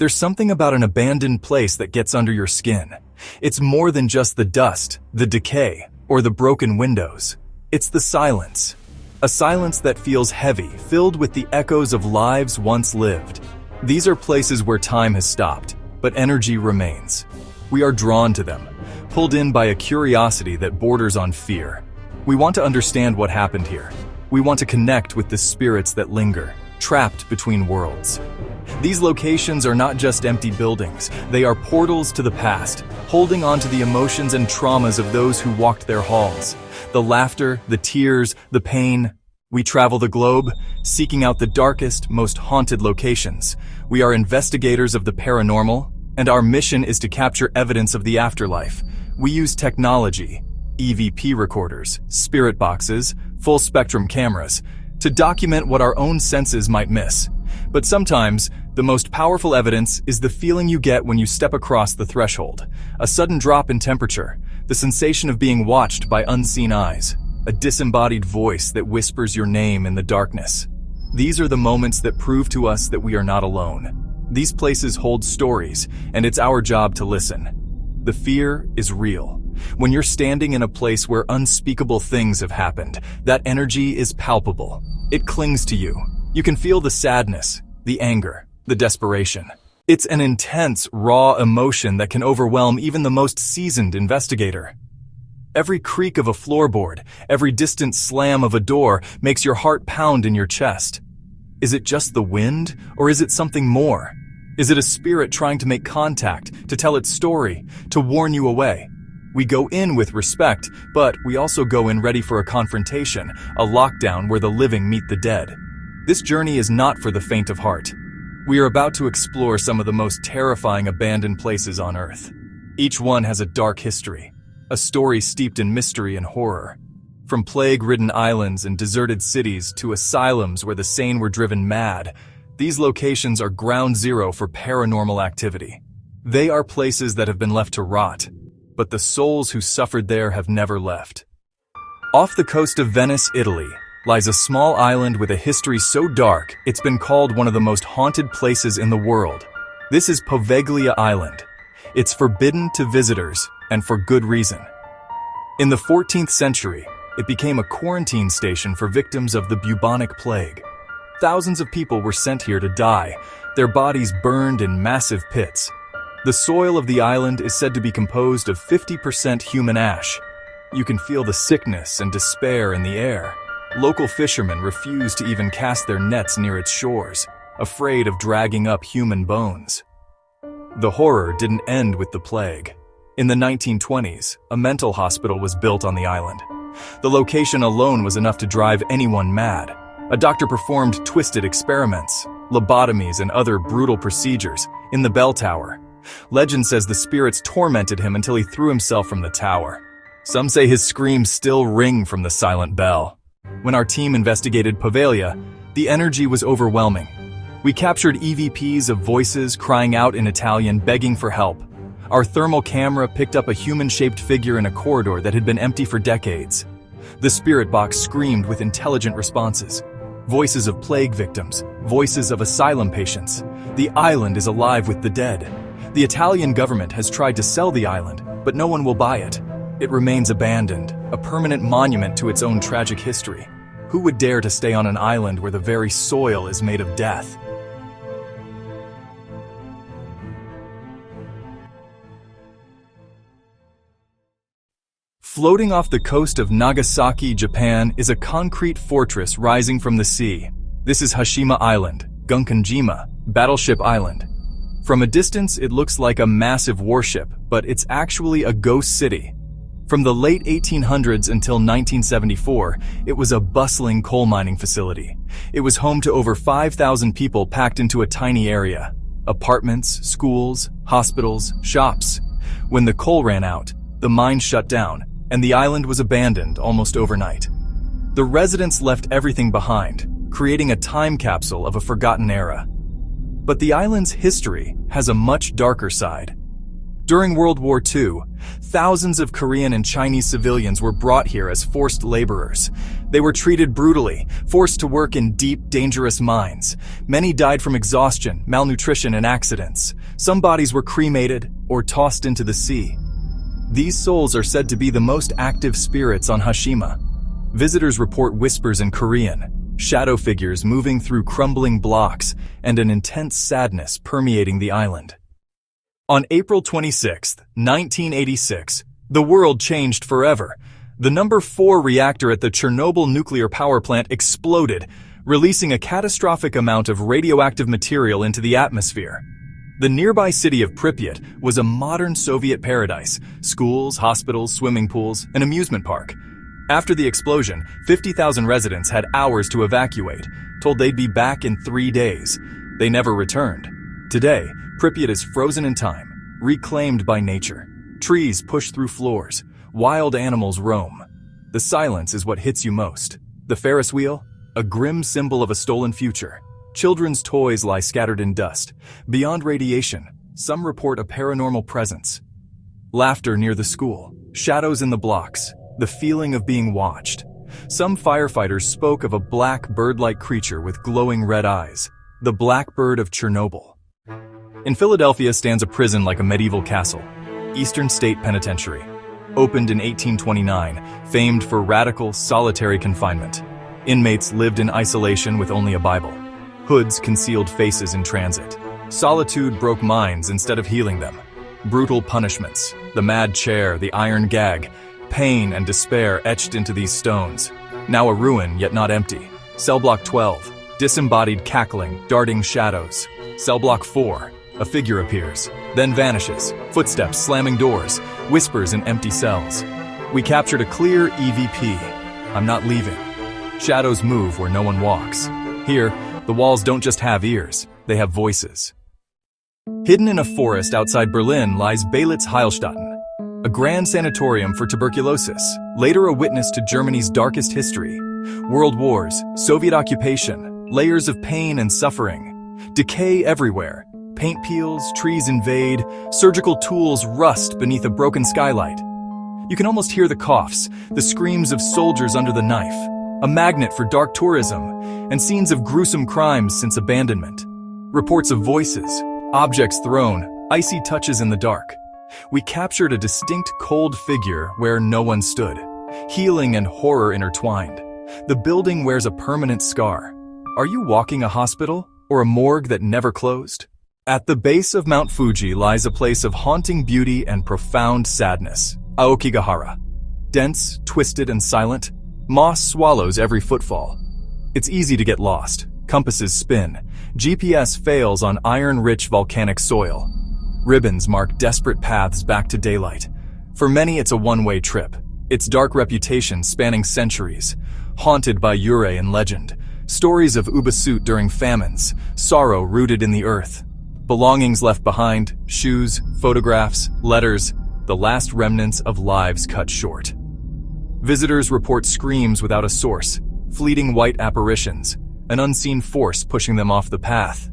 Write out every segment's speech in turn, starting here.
There's something about an abandoned place that gets under your skin. It's more than just the dust, the decay, or the broken windows. It's the silence. A silence that feels heavy, filled with the echoes of lives once lived. These are places where time has stopped, but energy remains. We are drawn to them, pulled in by a curiosity that borders on fear. We want to understand what happened here. We want to connect with the spirits that linger, trapped between worlds. These locations are not just empty buildings, they are portals to the past, holding on to the emotions and traumas of those who walked their halls. The laughter, the tears, the pain. We travel the globe, seeking out the darkest, most haunted locations. We are investigators of the paranormal, and our mission is to capture evidence of the afterlife. We use technology, EVP recorders, spirit boxes, full-spectrum cameras, to document what our own senses might miss. But sometimes, the most powerful evidence is the feeling you get when you step across the threshold. A sudden drop in temperature, the sensation of being watched by unseen eyes, a disembodied voice that whispers your name in the darkness. These are the moments that prove to us that we are not alone. These places hold stories, and it's our job to listen. The fear is real. When you're standing in a place where unspeakable things have happened, that energy is palpable. It clings to you. You can feel the sadness, the anger, the desperation. It's an intense, raw emotion that can overwhelm even the most seasoned investigator. Every creak of a floorboard, every distant slam of a door makes your heart pound in your chest. Is it just the wind, or is it something more? Is it a spirit trying to make contact, to tell its story, to warn you away? We go in with respect, but we also go in ready for a confrontation, a lockdown where the living meet the dead. This journey is not for the faint of heart. We are about to explore some of the most terrifying abandoned places on Earth. Each one has a dark history, a story steeped in mystery and horror. From plague-ridden islands and deserted cities to asylums where the sane were driven mad, these locations are ground zero for paranormal activity. They are places that have been left to rot, but the souls who suffered there have never left. Off the coast of Venice, Italy, lies a small island with a history so dark it's been called one of the most haunted places in the world. This is Poveglia Island. It's forbidden to visitors, and for good reason. In the 14th century, it became a quarantine station for victims of the bubonic plague. Thousands of people were sent here to die, their bodies burned in massive pits. The soil of the island is said to be composed of 50% human ash. You can feel the sickness and despair in the air. Local fishermen refuse to even cast their nets near its shores, afraid of dragging up human bones. The horror didn't end with the plague. In the 1920s, a mental hospital was built on the island. The location alone was enough to drive anyone mad. A doctor performed twisted experiments, lobotomies, and other brutal procedures in the bell tower. Legend says the spirits tormented him until he threw himself from the tower. Some say his screams still ring from the silent bell. When our team investigated Poveglia, the energy was overwhelming. We captured EVPs of voices crying out in Italian, begging for help. Our thermal camera picked up a human-shaped figure in a corridor that had been empty for decades. The spirit box screamed with intelligent responses. Voices of plague victims, voices of asylum patients. The island is alive with the dead. The Italian government has tried to sell the island, but no one will buy it. It remains abandoned, a permanent monument to its own tragic history. Who would dare to stay on an island where the very soil is made of death? Floating off the coast of Nagasaki, Japan, is a concrete fortress rising from the sea. This is Hashima Island, Gunkanjima, Battleship Island. From a distance, it looks like a massive warship, but it's actually a ghost city. From the late 1800s until 1974, it was a bustling coal mining facility. It was home to over 5,000 people packed into a tiny area. Apartments, schools, hospitals, shops. When the coal ran out, the mine shut down, and the island was abandoned almost overnight. The residents left everything behind, creating a time capsule of a forgotten era. But the island's history has a much darker side. During World War II, thousands of Korean and Chinese civilians were brought here as forced laborers. They were treated brutally, forced to work in deep, dangerous mines. Many died from exhaustion, malnutrition, and accidents. Some bodies were cremated or tossed into the sea. These souls are said to be the most active spirits on Hashima. Visitors report whispers in Korean, shadow figures moving through crumbling blocks, and an intense sadness permeating the island. On April 26, 1986, the world changed forever. The number 4 reactor at the Chernobyl nuclear power plant exploded, releasing a catastrophic amount of radioactive material into the atmosphere. The nearby city of Pripyat was a modern Soviet paradise: schools, hospitals, swimming pools, an amusement park. After the explosion, 50,000 residents had hours to evacuate, told they'd be back in 3 days. They never returned. Today, Pripyat is frozen in time, reclaimed by nature. Trees push through floors. Wild animals roam. The silence is what hits you most. The Ferris wheel, a grim symbol of a stolen future. Children's toys lie scattered in dust. Beyond radiation, some report a paranormal presence. Laughter near the school, shadows in the blocks, the feeling of being watched. Some firefighters spoke of a black bird-like creature with glowing red eyes, the Blackbird of Chernobyl. In Philadelphia stands a prison like a medieval castle, Eastern State Penitentiary. Opened in 1829, famed for radical, solitary confinement. Inmates lived in isolation with only a Bible. Hoods concealed faces in transit. Solitude broke minds instead of healing them. Brutal punishments, the mad chair, the iron gag, pain and despair etched into these stones. Now a ruin, yet not empty. Cell block 12, disembodied cackling, darting shadows. Cell block 4, a figure appears, then vanishes, footsteps slamming doors, whispers in empty cells. We captured a clear EVP. I'm not leaving. Shadows move where no one walks. Here, the walls don't just have ears, they have voices. Hidden in a forest outside Berlin lies Balitz Heilstatten, a grand sanatorium for tuberculosis, later a witness to Germany's darkest history. World wars, Soviet occupation, layers of pain and suffering, decay everywhere. Paint peels, trees invade, surgical tools rust beneath a broken skylight. You can almost hear the coughs, the screams of soldiers under the knife, a magnet for dark tourism, and scenes of gruesome crimes since abandonment. Reports of voices, objects thrown, icy touches in the dark. We captured a distinct cold figure where no one stood, healing and horror intertwined. The building wears a permanent scar. Are you walking a hospital or a morgue that never closed? At the base of Mount Fuji lies a place of haunting beauty and profound sadness, Aokigahara. Dense, twisted, and silent, moss swallows every footfall. It's easy to get lost. Compasses spin. GPS fails on iron-rich volcanic soil. Ribbons mark desperate paths back to daylight. For many, it's a one-way trip. Its dark reputation spanning centuries, haunted by yurei and legend, stories of ubasut during famines, sorrow rooted in the earth. Belongings left behind, shoes, photographs, letters, the last remnants of lives cut short. Visitors report screams without a source, fleeting white apparitions, an unseen force pushing them off the path.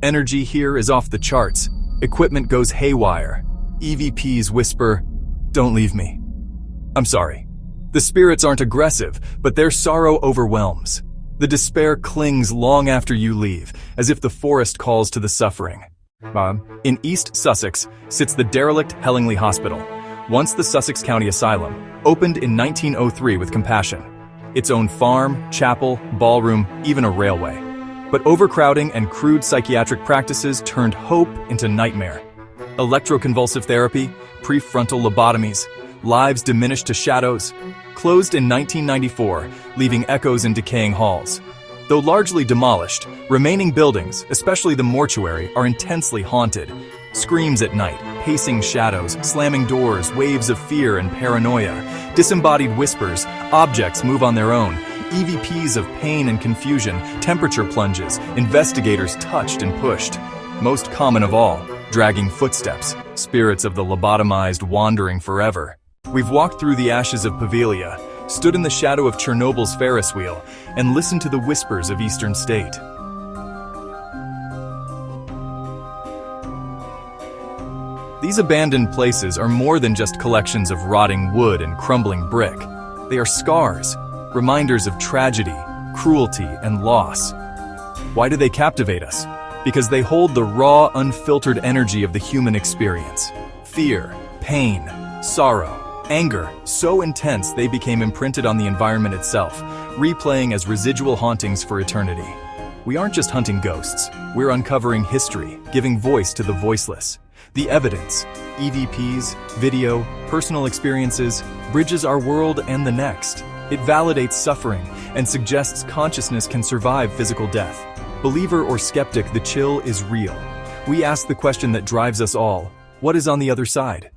Energy here is off the charts. Equipment goes haywire. EVPs whisper, "Don't leave me." I'm sorry. The spirits aren't aggressive, but their sorrow overwhelms. The despair clings long after you leave, as if the forest calls to the suffering. In East Sussex sits the derelict Hellingley Hospital, once the Sussex County Asylum, opened in 1903 with compassion. Its own farm, chapel, ballroom, even a railway. But overcrowding and crude psychiatric practices turned hope into nightmare. Electroconvulsive therapy, prefrontal lobotomies, lives diminished to shadows. Closed in 1994, leaving echoes in decaying halls. Though largely demolished, remaining buildings, especially the mortuary, are intensely haunted. Screams at night, pacing shadows, slamming doors, waves of fear and paranoia. Disembodied whispers, objects move on their own. EVPs of pain and confusion, temperature plunges, investigators touched and pushed. Most common of all, dragging footsteps, spirits of the lobotomized wandering forever. We've walked through the ashes of Pavilia, stood in the shadow of Chernobyl's Ferris wheel, and listened to the whispers of Eastern State. These abandoned places are more than just collections of rotting wood and crumbling brick. They are scars, reminders of tragedy, cruelty, and loss. Why do they captivate us? Because they hold the raw, unfiltered energy of the human experience. Fear, pain, sorrow, anger, so intense they became imprinted on the environment itself, replaying as residual hauntings for eternity. We aren't just hunting ghosts, we're uncovering history, giving voice to the voiceless. The evidence, EVPs, video, personal experiences, bridges our world and the next. It validates suffering and suggests consciousness can survive physical death. Believer or skeptic, the chill is real. We ask the question that drives us all: what is on the other side?